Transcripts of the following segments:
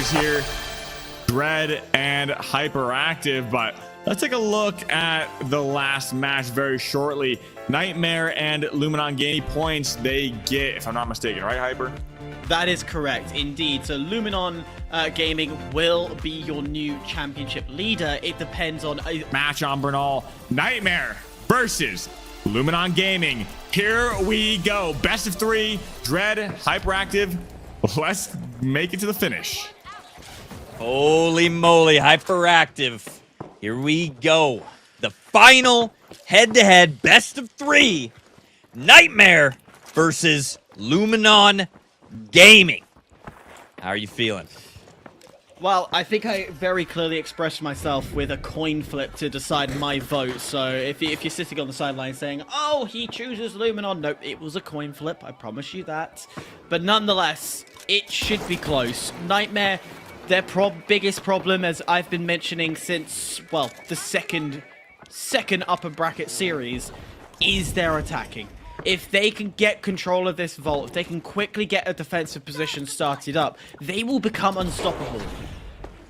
players here, Dread and Hyperactive, but let's take a look at the last match very shortly. Nightmare and Luminon gaining points they get, if I'm not mistaken, right, Hyper? That is correct, indeed. So Luminon Gaming will be your new championship leader. It depends on... Match on Bernal. Nightmare versus Luminon Gaming. Here we go. Best of 3. Dread, Hyperactive. Let's make it to the finish. Holy moly, Hyperactive. Here we go. The final head-to-head best of 3. Nightmare versus Luminon Gaming. How are you feeling? Well, I think I very clearly expressed myself with a coin flip to decide my vote. So if you're sitting on the sideline saying, oh, he chooses Luminon. Nope, it was a coin flip. I promise you that. But nonetheless, it should be close. Nightmare, their biggest problem, as I've been mentioning since, well, the second upper bracket series, is their attacking. If they can get control of this vault, if they can quickly get a defensive position started up, they will become unstoppable.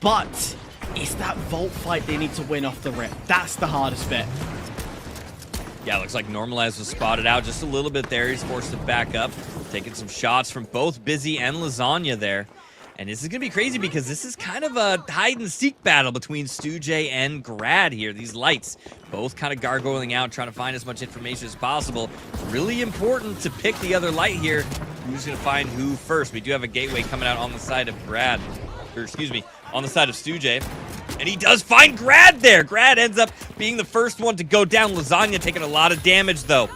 But it's that vault fight they need to win off the rip. That's the hardest bit. Yeah, looks like Normalize was spotted out just a little bit there. He's forced to back up, taking some shots from both Busy and Lasagna there. And this is going to be crazy because this is kind of a hide-and-seek battle between Stu-J and Grad here. These lights both kind of gargoyling out, trying to find as much information as possible. Really important to pick the other light here. Who's going to find who first? We do have a gateway coming out on the side of Grad. Or, excuse me, on the side of Stu-J. And he does find Grad there. Grad ends up being the first one to go down. Lasagna taking a lot of damage, though.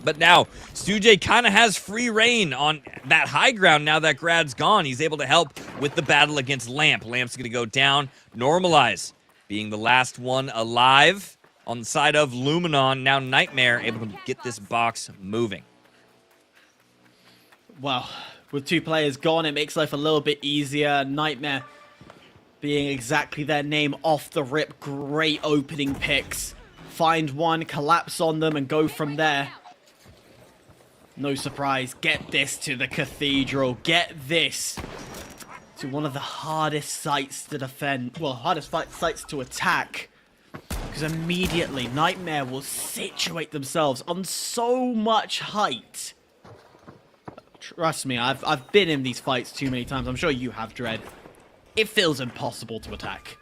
But now, Stu-J kind of has free reign on that high ground now that Grad's gone. He's able to help with the battle against Lamp. Lamp's going to go down. Normalize being the last one alive on the side of Luminon. Now Nightmare able to get this box moving. Well, with 2 players gone, it makes life a little bit easier. Nightmare being exactly their name off the rip. Great opening picks. Find one, collapse on them, and go from there. No surprise, get this to the Cathedral. Get this to one of the hardest sites to defend. Well, hardest sites to attack. Because immediately, Nightmare will situate themselves on so much height. Trust me, I've been in these fights too many times. I'm sure you have, Dread. It feels impossible to attack.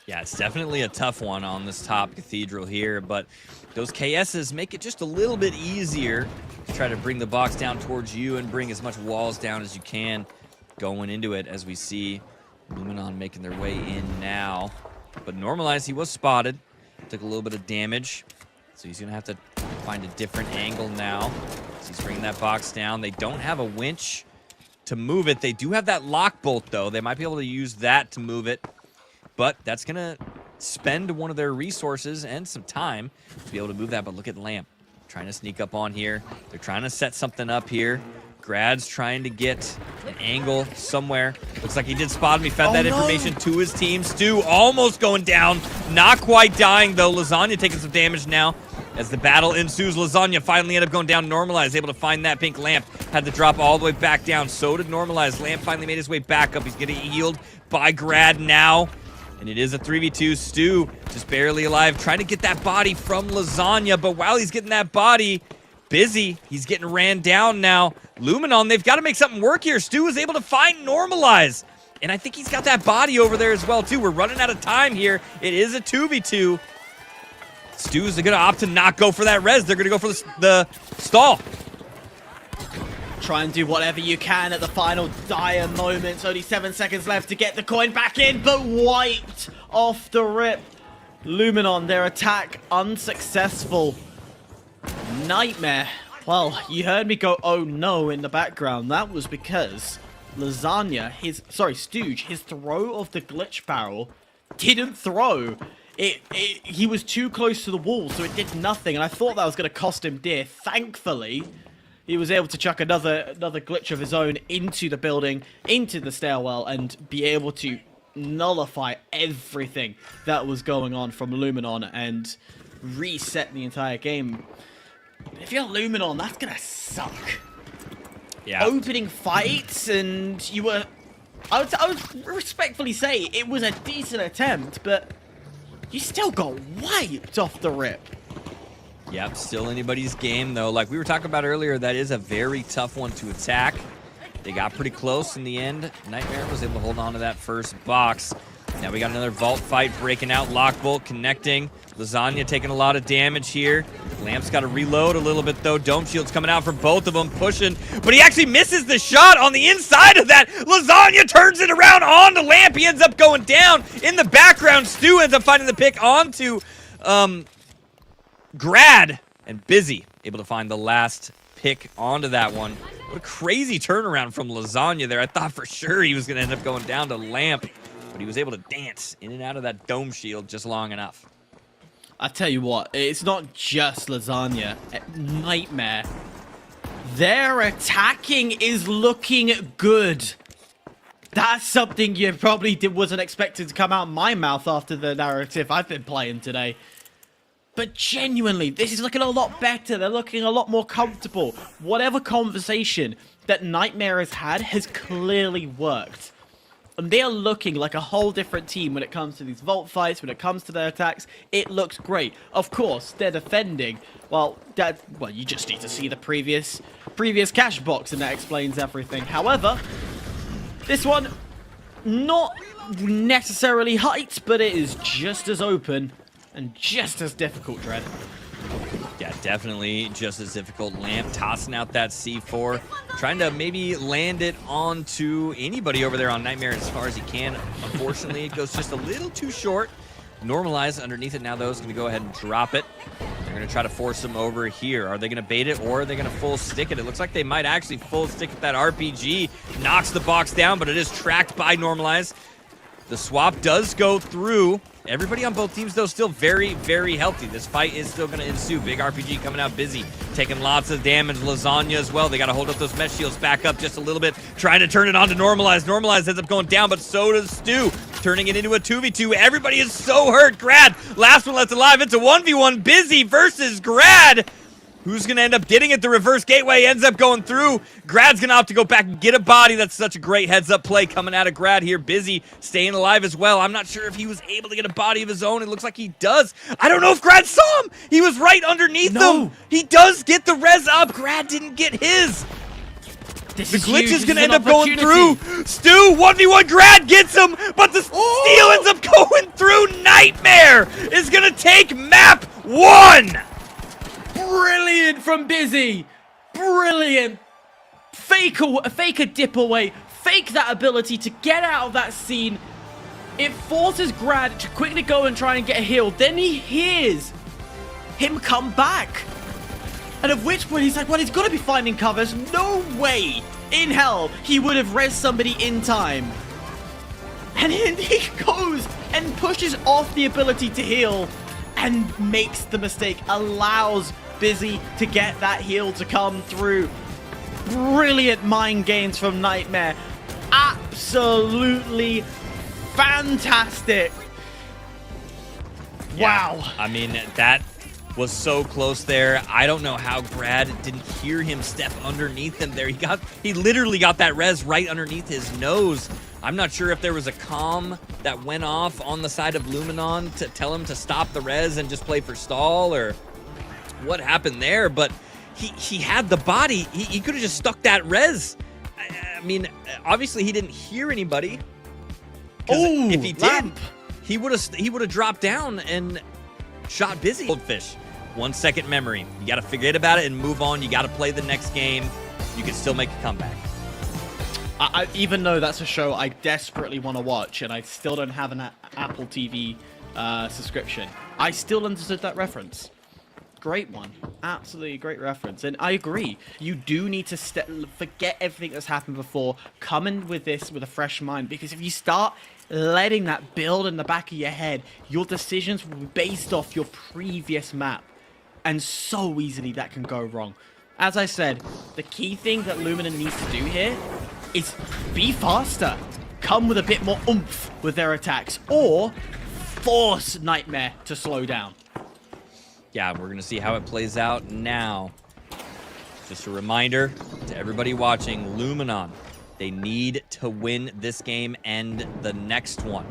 Yeah, it's definitely a tough one on this top Cathedral here, but those KSs make it just a little bit easier to try to bring the box down towards you and bring as much walls down as you can going into it, as we see Luminon making their way in now. But Normalize, he was spotted. Took a little bit of damage, so he's going to have to find a different angle now. So he's bringing that box down. They don't have a winch to move it. They do have that lock bolt, though. They might be able to use that to move it. But that's going to spend one of their resources and some time to be able to move that. But look at Lamp trying to sneak up on here. They're trying to set something up here. Grad's trying to get an angle somewhere. Looks like he did spot him. He fed that information to his team. Stu almost going down. Not quite dying, though. Lasagna taking some damage now. As the battle ensues, Lasagna finally ended up going down. Normalize, able to find that pink Lamp. Had to drop all the way back down. So did Normalize. Lamp finally made his way back up. He's getting healed by Grad now. And it is a 3v2. Stu just barely alive, trying to get that body from Lasagna. But while he's getting that body, Busy, he's getting ran down now. Luminon, they've got to make something work here. Stu is able to find Normalize. And I think he's got that body over there as well, too. We're running out of time here. It is a 2v2. Stu's going to opt to not go for that res. They're going to go for the stall. Try and do whatever you can at the final dire moments. Only 7 seconds left to get the coin back in, but wiped off the rip. Luminon, their attack unsuccessful. Nightmare. Well, you heard me go, oh no, in the background. That was because Lasagna, Stooge, his throw of the glitch barrel didn't throw. He was too close to the wall, so it did nothing, and I thought that was going to cost him dear. Thankfully, he was able to chuck another glitch of his own into the building, into the stairwell, and be able to nullify everything that was going on from Luminon and reset the entire game. If you're Luminon, that's gonna suck. Yeah. Opening fights, and you were I would respectfully say it was a decent attempt, but you still got wiped off the rip. Yep, still anybody's game, though. Like we were talking about earlier, that is a very tough one to attack. They got pretty close in the end. Nightmare was able to hold on to that first box. Now we got another vault fight breaking out. Lockbolt connecting. Lasagna taking a lot of damage here. Lamp's got to reload a little bit, though. Dome Shield's coming out for both of them, pushing. But he actually misses the shot on the inside of that. Lasagna turns it around onto Lamp. He ends up going down. In the background, Stu ends up finding the pick onto Grad. And Busy able to find the last pick onto that one. What a crazy turnaround from Lasagna there. I thought for sure he was going to end up going down to Lamp. But he was able to dance in and out of that Dome Shield just long enough. I tell you what, it's not just Lasagna. Nightmare. Their attacking is looking good. That's something you probably wasn't expected to come out of my mouth after the narrative I've been playing today. But genuinely, this is looking a lot better. They're looking a lot more comfortable. Whatever conversation that Nightmare has had has clearly worked. And they are looking like a whole different team when it comes to these vault fights, when it comes to their attacks. It looks great. Of course, they're defending. Well, you just need to see the previous cash box, and that explains everything. However, this one, not necessarily height, but it is just as open and just as difficult, Dread. Yeah, definitely just as difficult. Lamp tossing out that C4, trying to maybe land it onto anybody over there on Nightmare as far as he can. Unfortunately, it goes just a little too short. Normalize underneath it now, though, is going to go ahead and drop it. They're going to try to force him over here. Are they going to bait it, or are they going to full stick it? It looks like they might actually full stick at that RPG. Knocks the box down, but it is tracked by Normalize. The swap does go through. Everybody on both teams, though, still very, very healthy. This fight is still going to ensue. Big RPG coming out Busy, taking lots of damage. Lasagna as well. They got to hold up those mesh shields back up just a little bit, trying to turn it on to Normalize. Normalize ends up going down, but so does Stu, turning it into a 2v2. Everybody is so hurt. Grad, last one left alive. It's a 1v1. Busy versus Grad. Who's going to end up getting it? The reverse gateway ends up going through. Grad's going to have to go back and get a body. That's such a great heads-up play coming out of Grad here. Busy staying alive as well. I'm not sure if he was able to get a body of his own. It looks like he does. I don't know if Grad saw him. He was right underneath him. He does get the res up. Grad didn't get his. The glitch is going to end up going through. Stu, 1v1, Grad gets him, but the steal ends up going through. Nightmare is going to take map 1. Brilliant from Busy. Brilliant. Fake a dip away. Fake that ability to get out of that scene. It forces Grad to quickly go and try and get a heal. Then he hears him come back. And of which point he's like, well, he's got to be finding covers. No way in hell he would have res somebody in time. And then he goes and pushes off the ability to heal and makes the mistake. Allows Busy to get that heal to come through. Brilliant mind games from Nightmare. Absolutely fantastic. Yeah. Wow. I mean, that was so close there. I don't know how Grad didn't hear him step underneath him there. He literally got that res right underneath his nose. I'm not sure if there was a comm that went off on the side of Luminon to tell him to stop the res and just play for stall, or what happened there, but he had the body. He could have just stuck that res. I mean, obviously he didn't hear anybody. Oh, if he did, he would have dropped down and shot Busy. Goldfish, 1 second memory. You got to forget about it and move on. You got to play the next game. You can still make a comeback. Even though that's a show I desperately want to watch, and I still don't have an Apple TV subscription, I still understood that reference. Great one. Absolutely great reference. And I agree. You do need to forget everything that's happened before. Come in with this with a fresh mind. Because if you start letting that build in the back of your head, your decisions will be based off your previous map. And so easily that can go wrong. As I said, the key thing that Lumina needs to do here is be faster. Come with a bit more oomph with their attacks. Or force Nightmare to slow down. Yeah, we're going to see how it plays out now. Just a reminder to everybody watching, Luminon They need to win this game and the next one.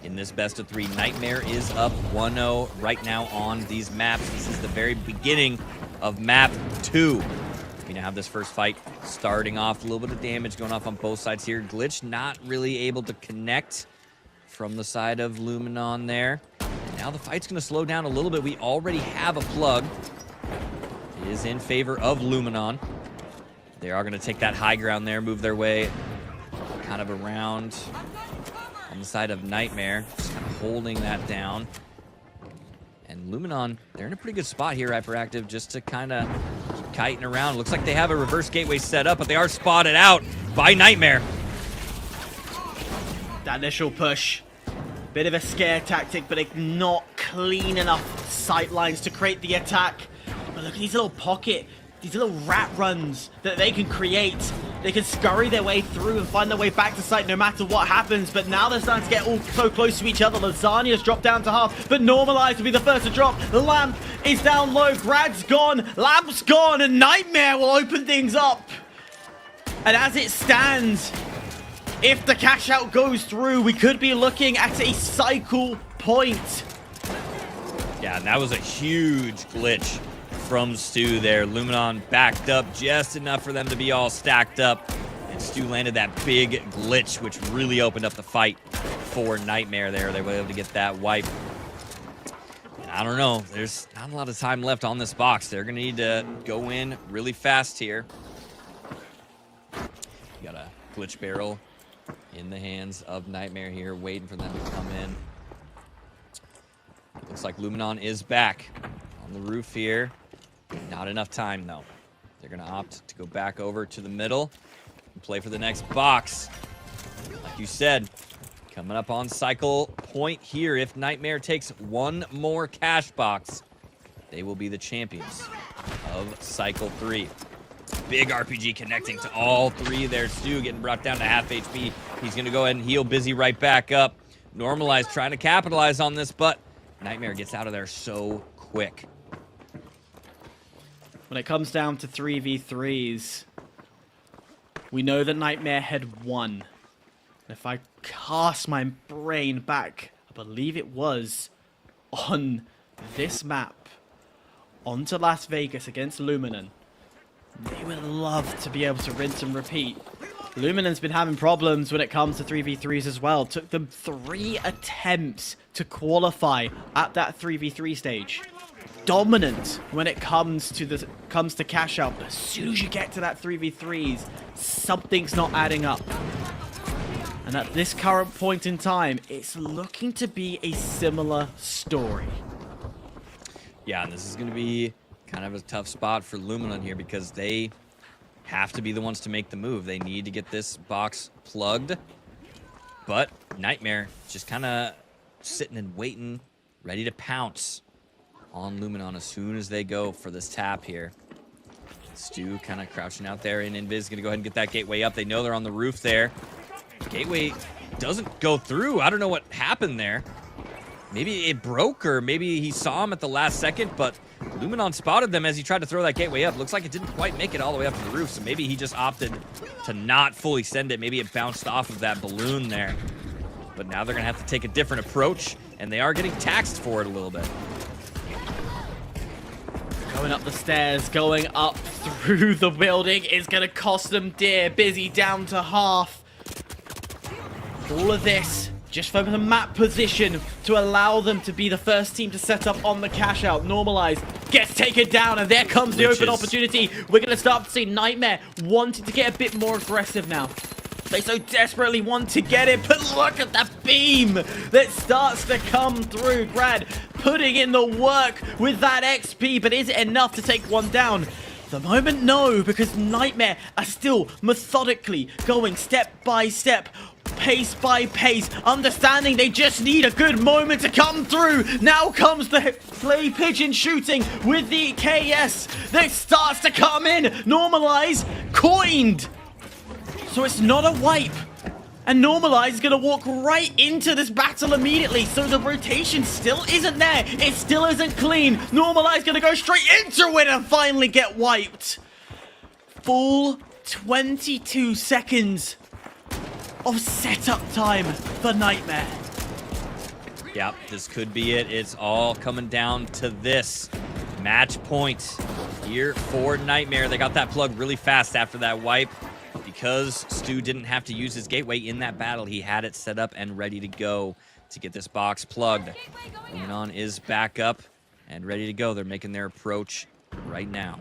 In this best of 3, Nightmare is up 1-0 right now on these maps. This is the very beginning of map 2. We now have this first fight starting off. A little bit of damage going off on both sides here. Glitch not really able to connect from the side of Luminon there. And now the fight's going to slow down a little bit. We already have a plug. It is in favor of Luminon. They are going to take that high ground there, move their way kind of around on the side of Nightmare, just kind of holding that down. And Luminon, they're in a pretty good spot here, Hyperactive, just to kind of keep kiting around. Looks like they have a reverse gateway set up, but they are spotted out by Nightmare. That initial push, bit of a scare tactic, but it's not clean enough sight lines to create the attack. But look at these little these little rat runs that they can create. They can scurry their way through and find their way back to site no matter what happens. But now they're starting to get all so close to each other. Lasagna's dropped down to half, but Normalized will be the first to drop. The Lamp is down low. Grad's gone. Lamp's gone, and Nightmare will open things up. And as it stands, if the cash out goes through, we could be looking at a cycle point. Yeah, and that was a huge glitch from Stu there. Luminon backed up just enough for them to be all stacked up. And Stu landed that big glitch, which really opened up the fight for Nightmare there. They were able to get that wipe. And I don't know. There's not a lot of time left on this box. They're going to need to go in really fast here. You got a glitch barrel in the hands of Nightmare here, waiting for them to come in. Looks like Luminon is back on the roof here. Not enough time, though. They're going to opt to go back over to the middle and play for the next box. Like you said, coming up on cycle point here. If Nightmare takes one more cash box, they will be the champions of cycle 3. Big RPG connecting to all 3 there. Stu getting brought down to half HP. He's going to go ahead and heal Busy right back up. Normalized trying to capitalize on this, but Nightmare gets out of there so quick. When it comes down to 3v3s, we know that Nightmare had won. If I cast my brain back, I believe it was on this map, onto Las Vegas against Luminon. They would love to be able to rinse and repeat. Luminon's been having problems when it comes to 3v3s as well. Took them 3 attempts to qualify at that 3v3 stage. Dominant when it comes to cash out, but as soon as you get to that 3v3s, something's not adding up. And at this current point in time, it's looking to be a similar story. Yeah, and this is going to be kind of a tough spot for Luminon here because they have to be the ones to make the move. They need to get this box plugged, but Nightmare just kind of sitting and waiting, ready to pounce on Luminon as soon as they go for this tap here. Stu kind of crouching out there, and Invis going to go ahead and get that gateway up. They know they're on the roof there. Gateway doesn't go through. I don't know what happened there. Maybe it broke, or maybe he saw him at the last second, but Luminon spotted them as he tried to throw that gateway up. Looks like it didn't quite make it all the way up to the roof, so maybe he just opted to not fully send it. Maybe it bounced off of that balloon there. But now they're going to have to take a different approach, and they are getting taxed for it a little bit. Going up the stairs, going up through the building is going to cost them dear. Busy down to half. All of this just for the map position to allow them to be the first team to set up on the cash out. Normalize gets taken down, and there comes the open opportunity. We're going to start to see Nightmare wanting to get a bit more aggressive now. They so desperately want to get it, but look at that beam that starts to come through. Grad putting in the work with that XP, but is it enough to take one down? The moment, no, because Nightmare are still methodically going step by step, pace by pace, understanding they just need a good moment to come through. Now comes the play pigeon shooting with the KS that starts to come in. Normalize, coined. So it's not a wipe. And Normalize is going to walk right into this battle immediately. So the rotation still isn't there. It still isn't clean. Normalize going to go straight into it and finally get wiped. Full 22 seconds of setup time for Nightmare. Yep, this could be it. It's all coming down to this match point here for Nightmare. They got that plug really fast after that wipe because Stu didn't have to use his gateway in that battle. He had it set up and ready to go to get this box plugged. Luminon is back up and ready to go. They're making their approach right now.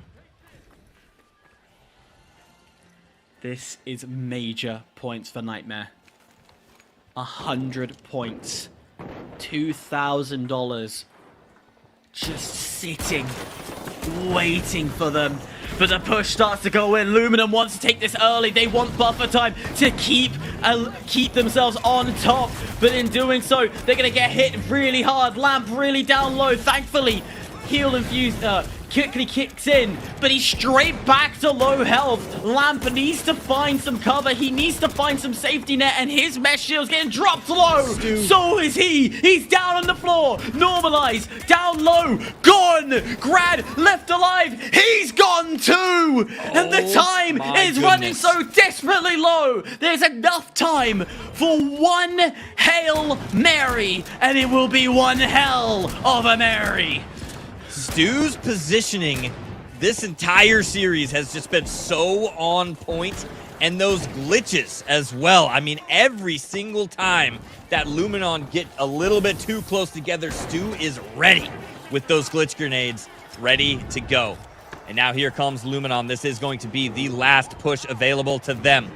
This is major points for Nightmare. 100 points. $2,000 just sitting, waiting for them. But the push starts to go in. Luminon wants to take this early. They want buffer time to keep themselves on top. But in doing so, they're going to get hit really hard. Lamp really down low. Thankfully, heal infused quickly kicks in, but he's straight back to low health. Lamp needs to find some cover. He needs to find some safety net, and his mesh shield's getting dropped low. So is he. He's down on the floor. Normalize, down low, gone. Grad left alive. He's gone too. And the time is running so desperately low. There's enough time for one Hail Mary, and it will be one hell of a Mary. Stu's positioning this entire series has just been so on point, and those glitches as well. I mean, every single time that Luminon get a little bit too close together, Stu is ready with those glitch grenades, ready to go. And now here comes Luminon. This is going to be the last push available to them.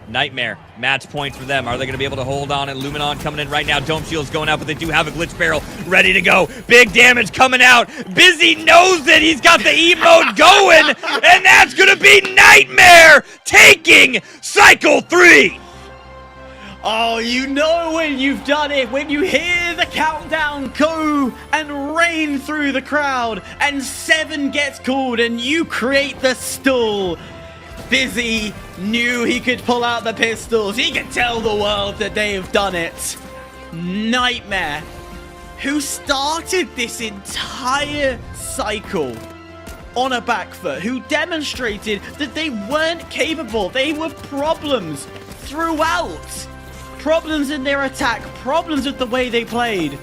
Nightmare, match point for them. Are they going to be able to hold on? And Luminon coming in right now. Dome shield's going out, but they do have a glitch barrel ready to go. Big damage coming out. Busy knows it. He's got the E-mode going, and that's going to be Nightmare taking Cycle 3. Oh, you know when you've done it, when you hear the countdown go and rain through the crowd, and 7 gets called, and you create the stall. Busy knew he could pull out the pistols. He could tell the world that they have done it. Nightmare, who started this entire cycle on a back foot, who demonstrated that they weren't capable. They were problems throughout. Problems in their attack, problems with the way they played.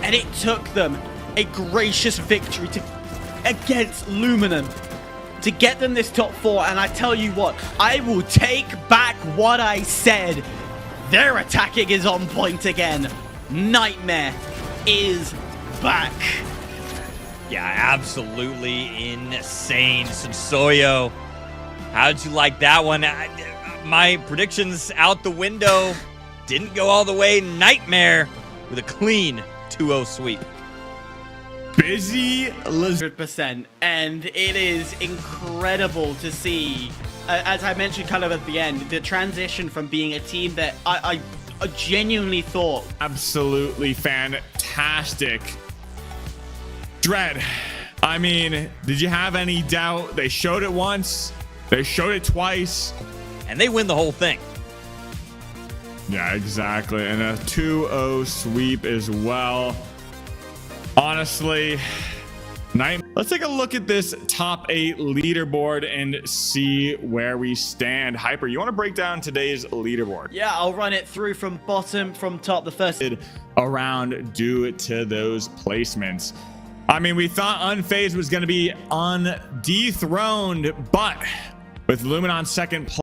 And it took them a gracious victory against Luminon to get them this top 4, and I tell you what, I will take back what I said. Their attacking is on point again. Nightmare is back. Yeah, absolutely insane. Sensoyo, how'd you like that one? My predictions out the window. Didn't go all the way. Nightmare with a clean 2-0 sweep. Busy 100%, and it is incredible to see, as I mentioned kind of at the end, the transition from being a team that I genuinely thought absolutely fantastic. Dread, I mean, did you have any doubt? They showed it once, they showed it twice, and they win the whole thing. Yeah, exactly, and a 2-0 sweep as well. Honestly, let's take a look at this top 8 leaderboard and see where we stand. Hyper, you want to break down today's leaderboard? Yeah, I'll run it through from bottom, from top. The first around due to those placements. I mean, we thought Unfazed was going to be undethroned, but with Luminon second place,